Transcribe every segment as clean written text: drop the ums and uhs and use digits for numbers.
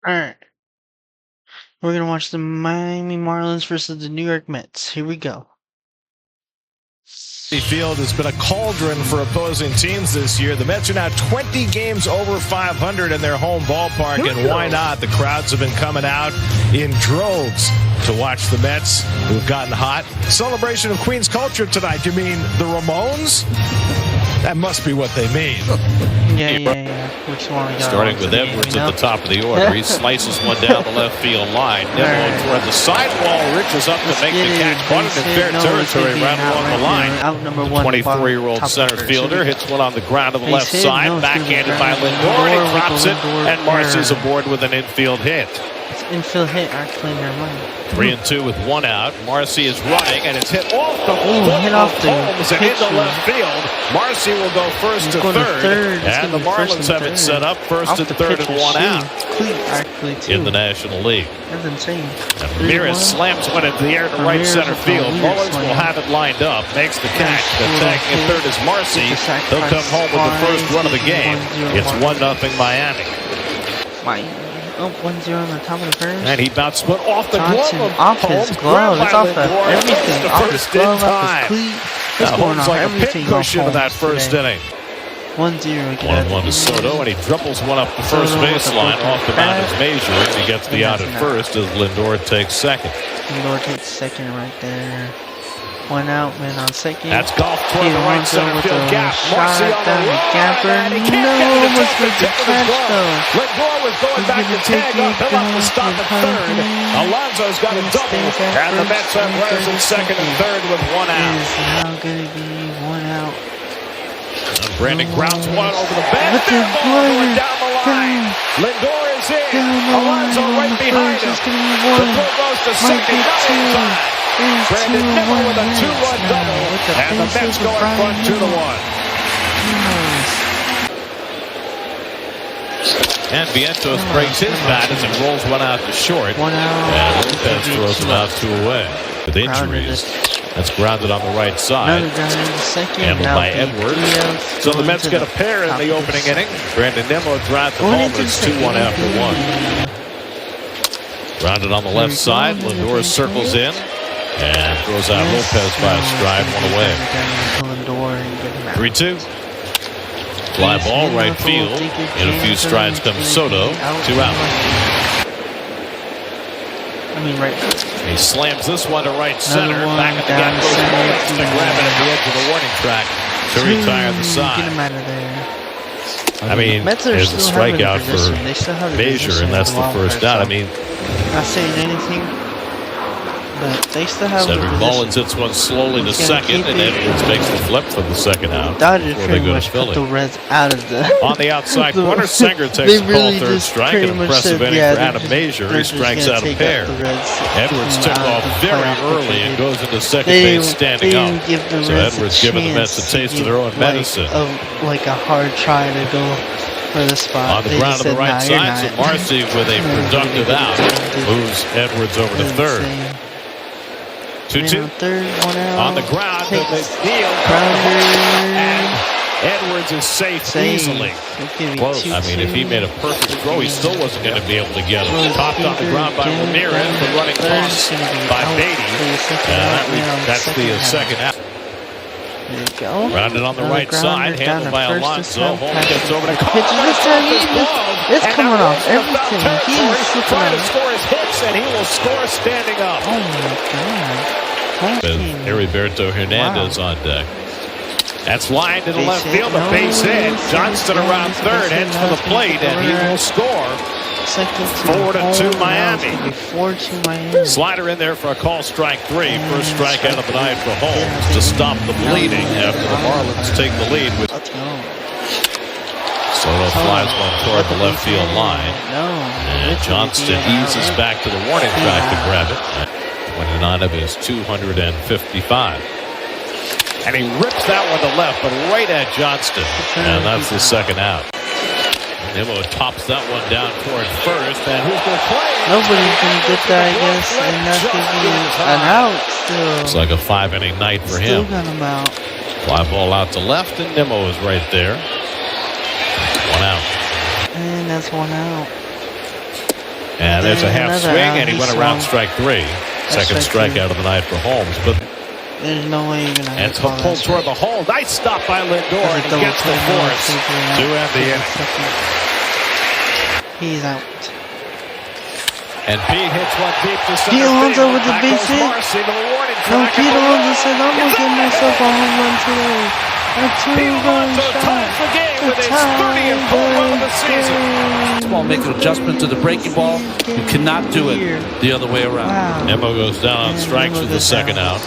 Alright, we're gonna watch the Miami Marlins versus the New York Mets. Here we go. Field has been a cauldron for opposing teams this year. The Mets are now 20 games over 500 in their home ballpark, and why not? The crowds have been coming out in droves to watch the Mets, who've gotten hot. Celebration of Queens culture tonight. You mean the Ramones? That must be what they mean. Yeah. Which one we got? Starting with Edwards at the top of the order. He slices one down the left field line. Nimmo toward the sidewall, reaches up to make the catch. Caught it in fair territory right along the line. Number one, 23-year-old center fielder hits one on the ground to the left side. Backhanded by Lindor, and he drops it, and Marcy's aboard with an infield hit. It's infield hit, actually, never mind. 3-2 with one out. Marcy is running, and it's hit off the hit off the Holmes and into left field. Marcy will go first to third, and the Marlins have it set up first and third and one out. Actually, too. In the National League. That's insane. And Ramirez slams one into the air to right center field. Mullins will have it lined up, makes the catch. The tagging at third is Marcy. They'll come home with the first run of the game. It's 1-0 Miami. Oh, 1-0 on the top of the first. And he bounced one off the Johnson, glove of off his glove. It's off of everything. Off his glove, off his cleat. It's going off like everything. A cushion in that first inning. 1-0 again. 1-1 to Soto, and he dribbles one up the first baseline off the mound as Major. He gets the out at first as Lindor takes second. Lindor takes second right there. 1 out, man on second. That's golf toward the right center field gap. Marcy on the run. No, almost with the catch though. Lindor was going back to tag up. He'll have to stop at third. Alonso's got a double. And the Mets have runners in second and third with 1 out. Is now going to be 1 out. And Brandon grounds one over the bend. Going down the line. Lindor is in. Alonso right behind him. The throw goes to second. Not in time. Brandon Nimmo with a 2-run double, and the Mets go in front 2-1. And Vientos breaks his bat as he rolls one out to short. 1 out. And Lopez throws him out 2 away. With injuries, that's grounded on the right side. Handled by Edwards. So the Mets get a pair in the opening inning. Brandon Nimmo drives the home. It's 2-1 after 1. Grounded on the left side. Lindor circles in. And throws out Lopez by a stride, 1 away. 3-2. Fly ball, right field. In a few strides comes Soto. 2 out. He slams this one to right center. Back at the gap goes Mullins to grab it at the edge of the warning track to retire the side. Get him out of there. I mean, there's a strikeout for Major, and that's the first out. I mean, not saying anything. But they still have Cedric Mullins hits one slowly to second, and Edwards makes the flip for the second out. Dodgers pretty much put the Reds out of the... On the outside corner, Singer takes a full third strike. An impressive inning for Adam Major. He strikes out a pair. Edwards took off very early and goes into second base standing up. So Edwards giving the Mets a taste of their own medicine. Like a hard try to go for the spot. On the ground on the right side, so Marcy with a productive out moves Edwards over to third. 2-2 on the ground, but they steal. And Edwards is safe easily. Close. I mean, if he made a perfect throw, he still wasn't going to be able to get him. Topped on the ground by Ramirez, the running toss by Beatty. That's the second out. There you go. Rounded on the right side, handled by Alonso. Holmes gets over to It's coming off everything. He's trying to score his hits, and he will score standing up. Oh my God. With Heriberto Hernandez on deck. That's lined to the left field, a base hit. Johnston around third, heads for the plate, and he will score. 4-2 Miami. 4-2 Miami. Slider in there for a call strike 3. First strikeout of the night for Holmes to stop the bleeding after the Marlins take the lead. Soto flies one toward the left field line. And Johnston eases back to the warning track to grab it. 29 of his 255. And he rips that one to left, but right at Johnston. And that's the second out. Nimmo tops that one down toward first. And who's going to play? Nobody's going to get that, I guess. And that's going to be an out still. It's like a 5-inning night for him. Still got him out. Fly ball out to left, and Nimmo is right there. 1 out. And that's 1 out. And there's a half another swing, out. and he went around strike 3. Second strikeout of the night for Holmes. But there's no way you're gonna. and it's pulled toward the hole. Nice stop by Lindor, and he gets the force to end the inning. He's out. And Pete hits one deep to center Pete Alonso field. with the Back base goes hit. Marcy to the warning No, track Pete at the Alonso wall. said, "I'm gonna give myself a home run today." A Pete two-run Alonso shot. ties the game with his A 30th home run of the season. Ball, make an adjustment to the breaking ball. You cannot do it the other way around. Wow. Nemo goes down on And strikes Nemo with the goes second down. out.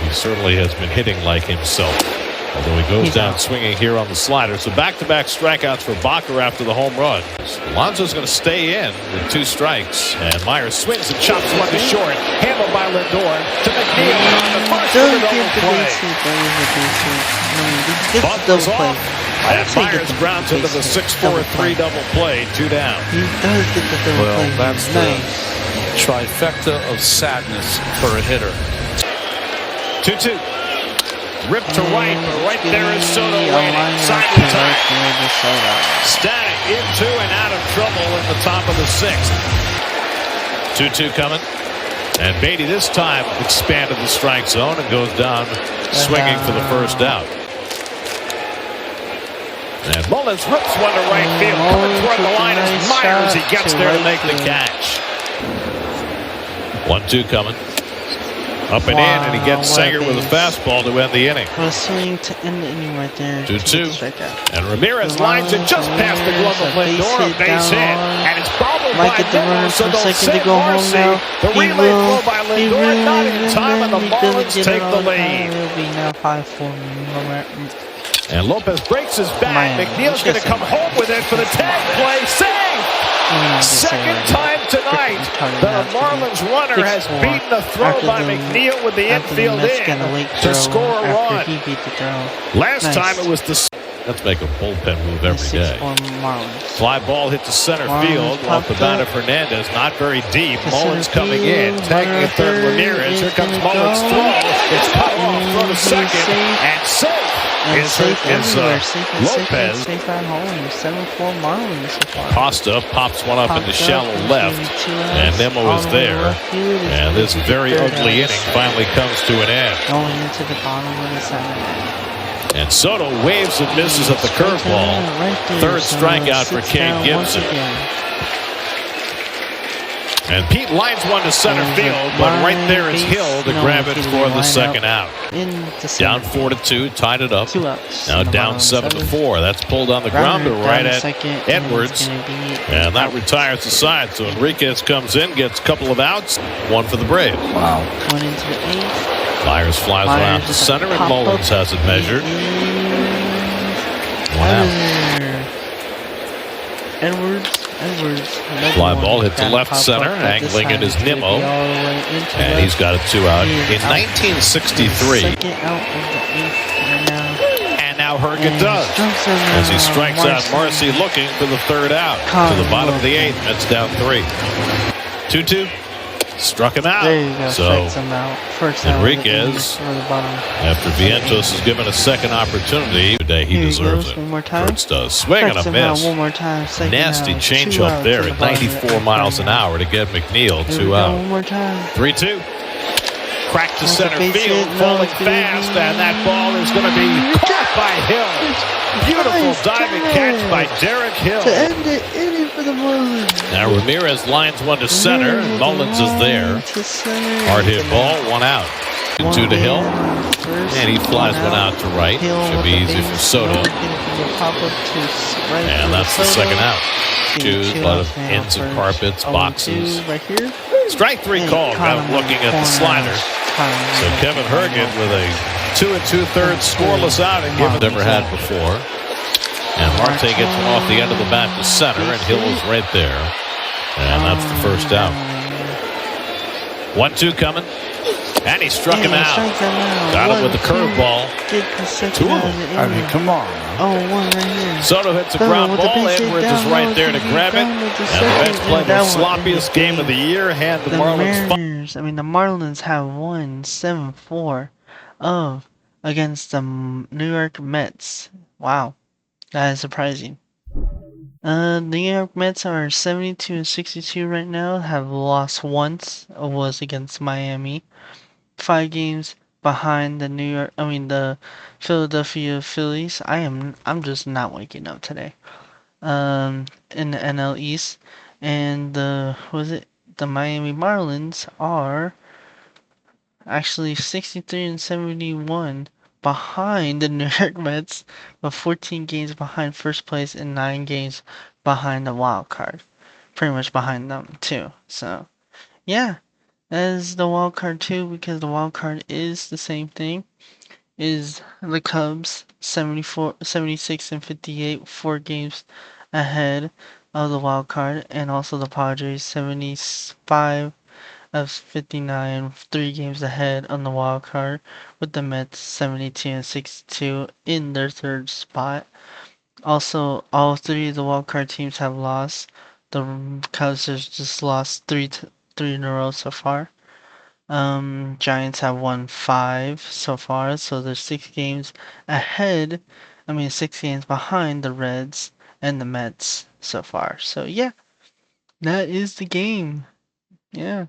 He certainly has been hitting like himself. Although he goes down swinging here on the slider. So back-to-back strikeouts for Bacher after the home run. Alonso's going to stay in with 2 strikes. And Myers swings and chops one to short. Handled by Lindor to McNeil on the first Doesn't double get the play. base hit, but he's a base hit. I mean, he gets Bunt the was double play. off. And Myers grounds into the 6-4-3 double play. 2 down. He does get the double Well, play. that's the nice. trifecta of sadness for a hitter. 2-2. Ripped to right, but right there is Soto A waiting. line Side up to to time. right there to Soto. Static into and out of trouble in the top of the 6th. 2-2 coming. And Beatty this time expanded the strike zone and goes down swinging for the first out. And Mullins rips one to right field. Coming toward the line is Myers. He gets there to make the catch. 1-2 coming. Up and in, and he gets Sanger with a fastball to end the inning. A swing to end the inning right there. 2-2. Strikeout. And Ramirez lines it just past the glove of Lindor. A base hit. And it's bobbled Might by get the Nemo, runner so for they'll second to save go home Marcy. now. The He relay will. throw by He Lindor, not in reels, time, and the he doesn't Marlins get take it the on time. lead. It'll be now 5-4. And Lopez breaks his bat. Man, McNeil's going to come home with it for the tag play. Save! Second time tonight that a Marlins runner has beaten a throw by McNeil with the infield in to score a run. He beat the throw. Last time it was the... Let's make a bullpen move every day. Fly ball hit to center field off the bat of Hernandez. Not very deep. Mullins coming in. Tagging at third, Ramirez. Here comes Mullins' throw. It's cut off. Throw to second. And safe. Lopez. Safe at home. 7-4 Marlins so far. Costa pops one up into shallow left. And Nemo is there. And this very ugly inning finally comes to an end. Going into the bottom of the 7th. And Soto waves and misses at the curveball. Third strikeout for Kane Gibson. And Pete lines one to center field, but right there is Hill to grab it for the second out. Down 4-2, tied it up. 2 outs. Now down 7-4. That's pulled on the ground to right at Edwards. And that retires the side. So Enriquez comes in, gets a couple of outs. One for the Braves. Wow. Going into the 8th. Myers flies around to center, and Mullins has it measured. 1 out. Edwards. Fly ball hit to left center, angling it is Nimmo. And he's got a 2 out in 1963. Second out of the 8th right now. And now Hergen does. As he strikes out Marcy looking for the 3rd out. To the bottom of the 8th, that's down 3. 2-2. Struck him out. There you go. So Enriquez, after Vientos is given a second opportunity today, he deserves it. One more time. Kurtz does. Swing and a miss. One more time. Nasty changeup there at 94 miles an hour to get McNeil 2 out. One more time. 3-2. Crack to center field, falling fast, and that ball is going to be caught by Hill. Beautiful diving catch by Derek Hill. To end the inning for the Marlins. Now Ramirez lines one to center, and Mullins is there. Hard hit ball, 1 out. 2 to Hill, and he flies one out to right. Should be easy for Soto. And that's the second out. Shoes, a lot of ends of carpets, boxes. Strike 3 called. Now looking at the slider. So Kevin Hergen with a 2 2/3 scoreless outing given never had before. And Marte gets one off the end of the bat to center, and Hill is right there. And that's the first out. 1-2 coming. And he struck him out. Got him with the curveball. 2 of them. I mean, come on. Oh, 1 right here. Soto hits a ground ball. Edwards is right there to grab it. And the Mets play the sloppiest game of the year. Hand the Marlins. The Marlins have won 7-4 against the New York Mets. Wow, that is surprising. New York Mets are 72 and 62 right now. Have lost once. Was against Miami. 5 games behind the Philadelphia Phillies. I'm just not waking up today. In the NL East, and the Miami Marlins are actually 63 and 71 behind the New York Mets, but 14 games behind first place and 9 games behind the wild card. Pretty much behind them too. So yeah, as the wild card too, because the wild card is the same thing. Is the Cubs 74, 76 and 58, 4 games ahead of the wild card, and also the Padres 75 of 59, 3 games ahead on the wild card, with the Mets 72 and 62 in their third spot. Also, all three of the wild card teams have lost. The Cubs have just lost three in a row so far. Giants have won 5 so far, so they're 6 games ahead. 6 games behind the Reds and the Mets so far. So yeah, that is the game. Yeah.